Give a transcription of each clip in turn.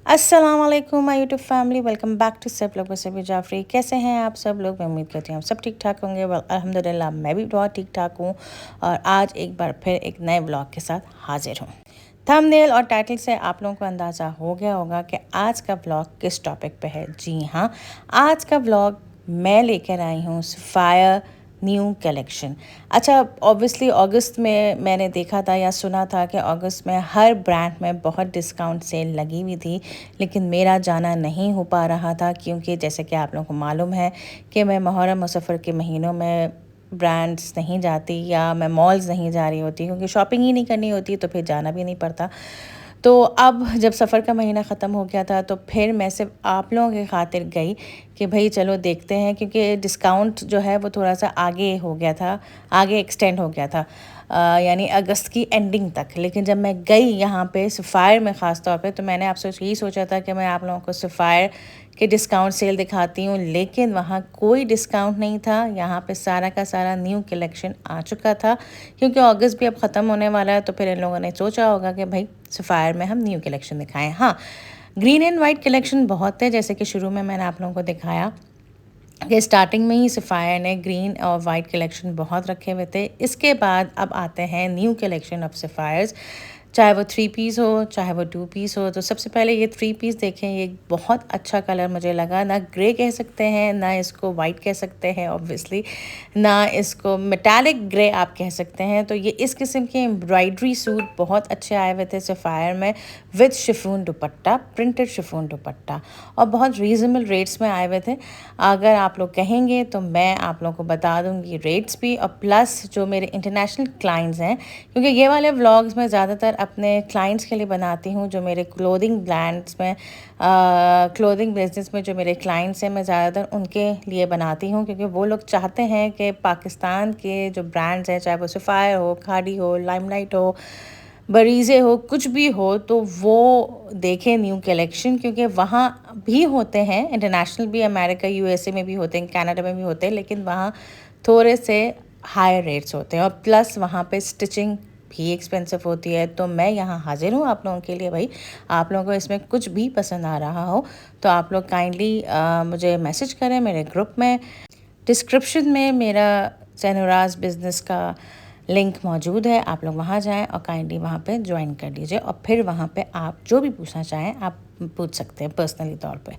अस्सलाम वालेकुम my YouTube family, welcome back to सब लोग बसबी जाफरी। कैसे हैं आप सब लोग? मैं उम्मीद करती हूँ आप सब ठीक ठाक होंगे। वेल अल्हम्दुलिल्लाह मैं भी बहुत ठीक ठाक हूँ और आज एक बार फिर एक नए ब्लॉग के साथ हाजिर हूँ। थंबनेल और टाइटल से आप लोगों को अंदाज़ा हो गया होगा कि आज का ब्लॉग किस टॉपिक पे है। जी हाँ, आज का ब्लॉग मैं लेकर आई हूँ सफ़ायर न्यू कलेक्शन। अच्छा, ऑब्वियसली अगस्त में मैंने देखा था या सुना था कि अगस्त में हर ब्रांड में बहुत डिस्काउंट सेल लगी हुई थी, लेकिन मेरा जाना नहीं हो पा रहा था क्योंकि जैसे कि आप लोगों को मालूम है कि मैं मुहर्रम और सफ़र के महीनों में ब्रांड्स नहीं जाती या मैं मॉल्स नहीं जा रही होती क्योंकि शॉपिंग ही नहीं करनी होती, तो फिर जाना भी नहीं पड़ता। तो अब जब सफ़र का महीना ख़त्म हो गया था तो फिर मैं सिर्फ आप लोगों के खातिर गई कि भाई चलो देखते हैं, क्योंकि डिस्काउंट जो है वो थोड़ा सा आगे हो गया था, आगे एक्सटेंड हो गया था, यानी अगस्त की एंडिंग तक। लेकिन जब मैं गई यहाँ पे सफ़ायर में ख़ास तौर पे, तो मैंने आपसे यही सोचा था कि मैं आप लोगों को सफ़ायर के डिस्काउंट सेल दिखाती हूँ, लेकिन वहाँ कोई डिस्काउंट नहीं था। यहाँ पे सारा का सारा न्यू कलेक्शन आ चुका था क्योंकि अगस्त भी अब ख़त्म होने वाला है, तो फिर इन लोगों ने सोचा होगा कि भाई सफ़ायर में हम न्यू कलेक्शन दिखाएं। हाँ, ग्रीन एंड वाइट कलेक्शन बहुत थे, जैसे कि शुरू में मैंने आप लोगों को दिखाया कि स्टार्टिंग में ही सफ़ायर ने ग्रीन और वाइट कलेक्शन बहुत रखे हुए थे। इसके बाद अब आते हैं न्यू कलेक्शन ऑफ सफ़ायर्स, चाहे वो 3 पीस हो चाहे वो 2 पीस हो। तो सबसे पहले ये 3 पीस देखें, ये बहुत अच्छा कलर मुझे लगा। ना ग्रे कह सकते हैं, ना इसको वाइट कह सकते हैं ऑब्वियसली, ना इसको मेटालिक ग्रे आप कह सकते हैं। तो ये इस किस्म के एम्ब्रॉयडरी सूट बहुत अच्छे आए हुए थे सफ़ायर में, with chiffon dupatta, printed chiffon दुपट्टा, और बहुत रीज़नेबल रेट्स में आए हुए थे। अगर आप लोग कहेंगे तो मैं आप लोगों को बता दूंगी रेट्स भी, और प्लस जो मेरे इंटरनेशनल क्लाइंट्स हैं, क्योंकि ये वाले व्लॉग्स मैं ज़्यादातर अपने क्लाइंट्स के लिए बनाती हूँ, जो मेरे क्लोथिंग ब्रांड्स में, क्लोथिंग बिजनेस में जो मेरे क्लाइंट्स हैं, मैं ज़्यादातर उनके लिए बनाती हूँ, क्योंकि वो लोग चाहते हैं कि पाकिस्तान के जो ब्रांड्स हैं, चाहे वो सफ़ायर हो, खाड़ी हो, लाइमलाइट हो, बरीज़े हो, कुछ भी हो, तो वो देखें न्यू कलेक्शन, क्योंकि वहाँ भी होते हैं इंटरनेशनल भी, अमेरिका यूएसए में भी होते हैं, कनाडा में भी होते हैं, लेकिन वहाँ थोड़े से हाई रेट्स होते हैं, और प्लस वहाँ पे स्टिचिंग भी एक्सपेंसिव होती है। तो मैं यहाँ हाजिर हूँ आप लोगों के लिए। भाई, आप लोगों को इसमें कुछ भी पसंद आ रहा हो तो आप लोग काइंडली मुझे मैसेज करें मेरे ग्रुप में। डिस्क्रिप्शन में मेरा सैनुराज बिज़नेस का लिंक मौजूद है, आप लोग वहाँ जाएं और काइंडली वहाँ पे ज्वाइन कर लीजिए, और फिर वहाँ पे आप जो भी पूछना चाहें आप पूछ सकते हैं पर्सनली तौर पे।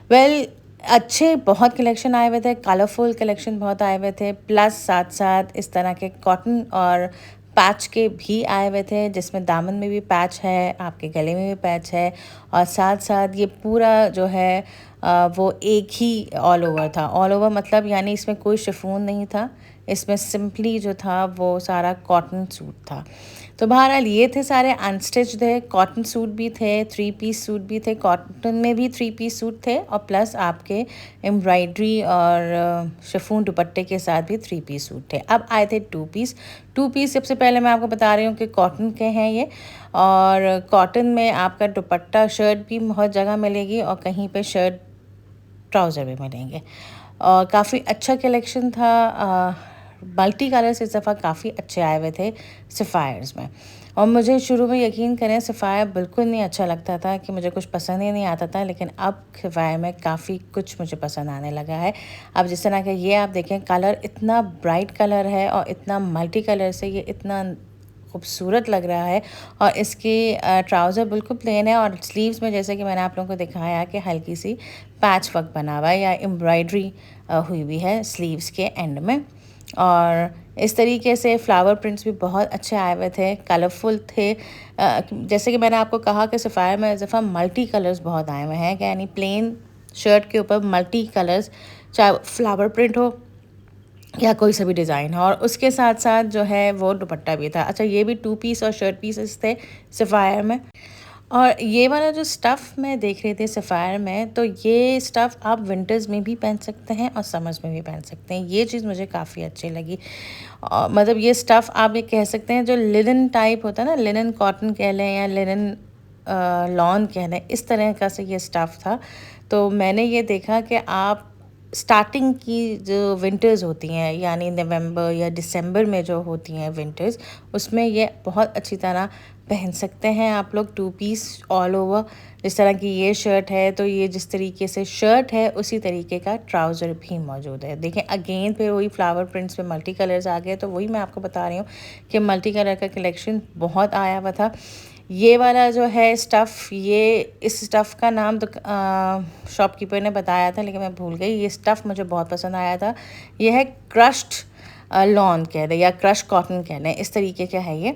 वेल, अच्छे बहुत कलेक्शन आए हुए थे, कलरफुल कलेक्शन बहुत आए हुए थे, प्लस साथ साथ इस तरह के कॉटन और पैच के भी आए हुए थे, जिसमें दामन में भी पैच है, आपके गले में भी पैच है, और साथ साथ ये पूरा जो है वो एक ही ऑल ओवर था। ऑल ओवर मतलब यानी इसमें कोई शिफॉन नहीं था, इसमें सिंपली जो था वो सारा कॉटन सूट था। तो बहरहाल ये थे सारे अनस्टिच थे, कॉटन सूट भी थे, 3 पीस सूट भी थे, कॉटन में भी 3 पीस सूट थे, और प्लस आपके एम्ब्रॉयडरी और शिफॉन दुपट्टे के साथ भी 3 पीस सूट थे। अब आए थे 2 पीस। 2 पीस सबसे पहले मैं आपको बता रही हूँ कि कॉटन के हैं ये, और कॉटन में आपका दुपट्टा शर्ट भी बहुत जगह मिलेगी, और कहीं पे शर्ट ट्राउज़र भी मिलेंगे, और काफ़ी अच्छा कलेक्शन था। मल्टी कलर्स इस दफ़ा काफ़ी अच्छे आए हुए थे सफ़ायर्स में, और मुझे शुरू में यकीन करें सफ़ायर बिल्कुल नहीं अच्छा लगता था, कि मुझे कुछ पसंद ही नहीं आता था, लेकिन अब सफ़ायर में काफ़ी कुछ मुझे पसंद आने लगा है। अब जिस तरह का ये आप देखें, कलर इतना ब्राइट कलर है और इतना मल्टी कलर से ये इतना खूबसूरत लग रहा है, और इसकी ट्राउज़र बिल्कुल प्लेन है, और स्लीव्स में जैसे कि मैंने आप लोगों को दिखाया कि हल्की सी पैच वर्क बना हुआ है या एम्ब्रॉयडरी हुई हुई है स्लीव्स के एंड में, और इस तरीके से फ्लावर प्रिंट्स भी बहुत अच्छे आए हुए थे, कलरफुल थे। जैसे कि मैंने आपको कहा कि सफ़ायर में इस दफ़ा मल्टी कलर्स बहुत आए हुए हैं, यानी प्लेन शर्ट के ऊपर मल्टी कलर्स, चाहे फ्लावर प्रिंट हो या कोई सा भी डिज़ाइन है, और उसके साथ साथ जो है वो दुपट्टा भी था। अच्छा, ये भी 2 पीस और शर्ट पीसेस थे सफ़ायर में। और ये वाला जो स्टफ़ मैं देख रही थी सफ़ायर में, तो ये स्टफ़ आप विंटर्स में भी पहन सकते हैं और समर्स में भी पहन सकते हैं। ये चीज़ मुझे काफ़ी अच्छी लगी। मतलब ये स्टफ़ आप ये कह सकते हैं जो लिनन टाइप होता है ना, लिनन कॉटन कह लें या लिनन लॉन कह लें, इस तरह का से ये स्टफ़ था। तो मैंने ये देखा कि आप स्टार्टिंग की जो विंटर्स होती हैं, यानी नवंबर या दिसंबर में जो होती हैं विंटर्स, उसमें ये बहुत अच्छी तरह पहन सकते हैं आप लोग, 2 पीस ऑल ओवर। जिस तरह की ये शर्ट है, तो ये जिस तरीके से शर्ट है उसी तरीके का ट्राउज़र भी मौजूद है। देखें अगेन फिर वही फ्लावर प्रिंट्स में मल्टी कलर्स आ गए, तो वही मैं आपको बता रही हूँ कि मल्टी कलर का कलेक्शन बहुत आया हुआ था। ये वाला जो है स्टफ़, ये इस स्टफ़ का नाम तो शॉपकीपर ने बताया था, लेकिन मैं भूल गई। ये स्टफ़ मुझे बहुत पसंद आया था। ये है क्रश्ड लॉन कह दें या क्रश कॉटन कह लें, इस तरीके का है ये।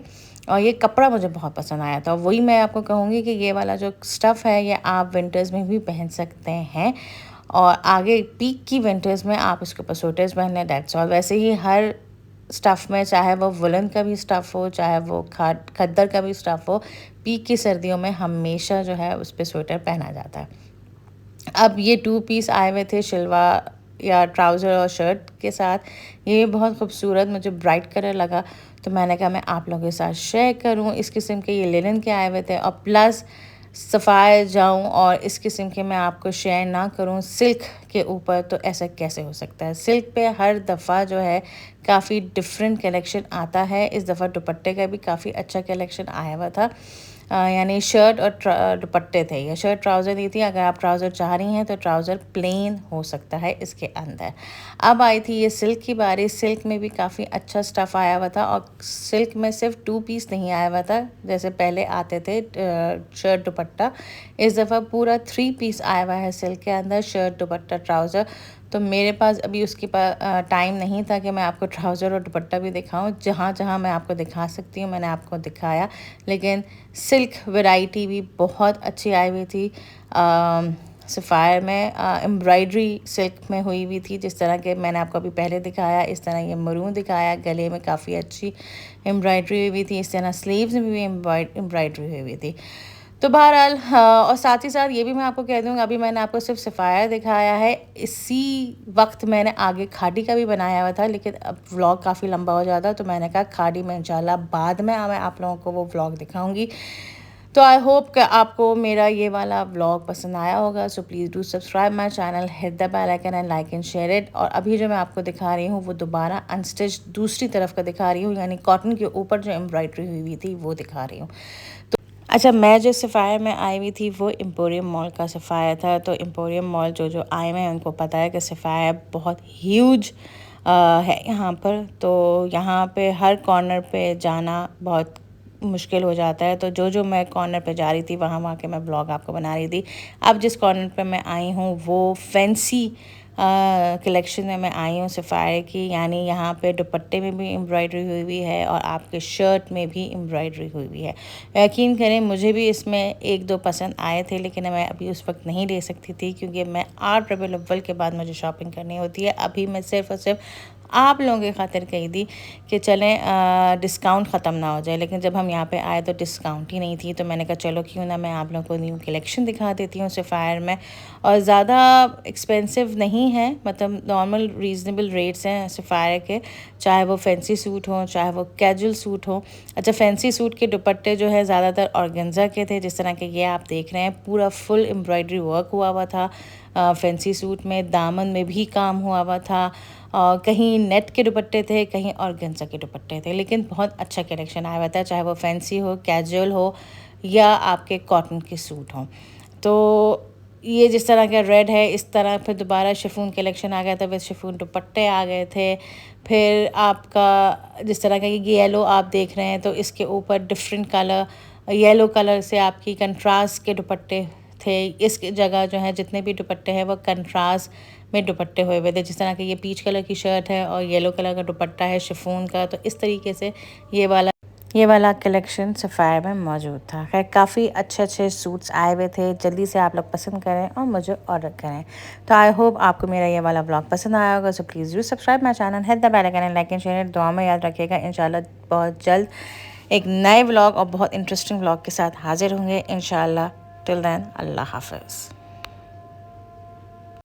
और ये कपड़ा मुझे बहुत पसंद आया था। वही मैं आपको कहूँगी कि ये वाला जो स्टफ़ है, ये आप विंटर्स में भी पहन सकते हैं, और आगे पीक की विंटर्स में आप इसके ऊपर स्वेटर्स पहन लें, दैट्स ऑल। वैसे ही हर स्टफ़ में, चाहे वो वुलन का भी स्टफ़ हो, चाहे वो खद्दर का भी स्टफ़ हो, पीक की सर्दियों में हमेशा जो है उस पर स्वेटर पहना जाता है। अब ये 2 पीस आए हुए थे शलवार या ट्राउज़र और शर्ट के साथ। ये बहुत खूबसूरत मुझे ब्राइट कलर लगा, तो मैंने कहा मैं आप लोगों के साथ शेयर करूं। इस किस्म के ये लिनन के आए हुए थे, और प्लस सफ़ायर जाऊं और इस किस्म के मैं आपको शेयर ना करूं सिल्क के ऊपर, तो ऐसा कैसे हो सकता है। सिल्क पे हर दफ़ा जो है काफ़ी डिफरेंट कलेक्शन आता है। इस दफ़ा दुपट्टे का भी काफ़ी अच्छा कलेक्शन आया हुआ था, यानी शर्ट और दुपट्टे थे। ये शर्ट ट्राउज़र नहीं थी। अगर आप ट्राउज़र चाह रही हैं तो ट्राउज़र प्लेन हो सकता है इसके अंदर। अब आई थी ये सिल्क की बारी। सिल्क में भी काफ़ी अच्छा स्टफ़ आया हुआ था, और सिल्क में सिर्फ 2 पीस नहीं आया हुआ था जैसे पहले आते थे शर्ट दुपट्टा। इस दफ़ा पूरा 3 पीस आया हुआ है सिल्क के अंदर, शर्ट दुपट्टा ट्राउज़र। तो मेरे पास अभी उसके पास टाइम नहीं था कि मैं आपको ट्राउज़र और दुपट्टा भी दिखाऊं। जहाँ जहाँ मैं आपको दिखा सकती हूँ मैंने आपको दिखाया, लेकिन सिल्क वैरायटी भी बहुत अच्छी आई हुई थी। सफ़ायर में एम्ब्रॉयडरी सिल्क में हुई हुई थी, जिस तरह के मैंने आपको अभी पहले दिखाया। इस तरह ये मरून दिखाया, गले में काफ़ी अच्छी एम्ब्रॉयडरी हुई हुई थी। इस तरह स्लीव्स में भी एम्ब्रॉयडरी हुई हुई थी। तो बहरहाल और साथ ही साथ ये भी मैं आपको कह दूँ, अभी मैंने आपको सिर्फ सफ़ायर दिखाया है। इसी वक्त मैंने आगे खाड़ी का भी बनाया हुआ था, लेकिन अब व्लॉग काफ़ी लंबा हो जाता, तो मैंने कहा खाड़ी में इंशाल्लाह बाद में मैं आप लोगों को वो व्लॉग दिखाऊंगी। तो आई होप कि आपको मेरा ये वाला व्लॉग पसंद आया होगा। So please do subscribe my channel, hit the bell icon and like and share it. और अभी जो मैं आपको दिखा रही हूँ वो दोबारा अनस्टिच दूसरी तरफ का दिखा रही हूँ, यानी कॉटन के ऊपर जो एम्ब्रॉयडरी हुई हुई थी वो दिखा रही हूँ। अच्छा, मैं जो सफ़ायर में आई हुई थी वो एम्पोरियम मॉल का सफ़ायर था। तो एम्पोरियम मॉल जो आए हुए हैं उनको पता है कि सफ़ायर बहुत ह्यूज है यहाँ पर। तो यहाँ पे हर कॉर्नर पे जाना बहुत मुश्किल हो जाता है। तो जो मैं कॉर्नर पे जा रही थी वहाँ के मैं ब्लॉग आपको बना रही थी। अब जिस कॉर्नर पे मैं आई हूँ वो फैंसी कलेक्शन में मैं आई हूँ सफ़ायर की, यानी यहाँ पे दुपट्टे में भी एम्ब्रॉयडरी हुई हुई है और आपके शर्ट में भी एम्ब्रॉयडरी हुई हुई है। यकीन करें मुझे भी इसमें 1-2 पसंद आए थे, लेकिन मैं अभी उस वक्त नहीं ले सकती थी क्योंकि मैं 8 रबीउल अव्वल के बाद मुझे शॉपिंग करनी होती है। अभी मैं सिर्फ़ और सिर्फ आप लोगों की खातिर कही थी कि चलें डिस्काउंट ख़त्म ना हो जाए, लेकिन जब हम यहाँ पे आए तो डिस्काउंट ही नहीं थी। तो मैंने कहा चलो क्यों ना मैं आप लोगों को न्यू कलेक्शन दिखा देती हूँ सफ़ायर में। और ज़्यादा एक्सपेंसिव नहीं है, मतलब नॉर्मल रीज़नेबल रेट्स हैं सफ़ायर के, चाहे वो फैंसी सूट हो चाहे वो कैजुअल सूट हो। अच्छा, फैंसी सूट के दुपट्टे जो है ज़्यादातर ऑर्गेन्जा के थे, जिस तरह के ये आप देख रहे हैं पूरा फुल एम्ब्रॉयडरी वर्क हुआ हुआ था। फैंसी सूट में दामन में भी काम हुआ हुआ था, कहीं नेट के दुपट्टे थे, कहीं ऑर्गेन्जा के दुपट्टे थे, लेकिन बहुत अच्छा कलेक्शन आया हुआ था, चाहे वो फैंसी हो, कैजुअल हो या आपके कॉटन के सूट हों। तो ये जिस तरह का रेड है, इस तरह फिर दोबारा शिफॉन कलेक्शन आ गया था, विद शिफॉन दुपट्टे आ गए थे। फिर आपका जिस तरह का ये येलो आप देख रहे हैं, तो इसके ऊपर डिफरेंट कलर, येलो कलर से आपकी कंट्रास्ट के दुपट्टे थे। इस जगह जो है जितने भी दुपट्टे हैं वो कंट्रास्ट में दुपट्टे हुए हुए थे, जिस तरह के ये पीच कलर की शर्ट है और येलो कलर का दुपट्टा है शिफॉन का। तो इस तरीके से ये वाला कलेक्शन सफ़ायर में मौजूद था। खैर काफ़ी अच्छे सूट्स आए हुए थे। जल्दी से आप लोग पसंद करें और मुझे ऑर्डर करें। तो आई होप आपको मेरा ये वाला ब्लॉग पसंद आया होगा। So please do subscribe my channel, hit the bell icon, like and share. दुआ में याद रखिएगा, इंशाल्लाह बहुत जल्द एक नए व्लॉग और बहुत इंटरेस्टिंग व्लॉग के साथ हाजिर होंगे इंशाल्लाह। टिल देन, अल्लाह हाफ़िज़।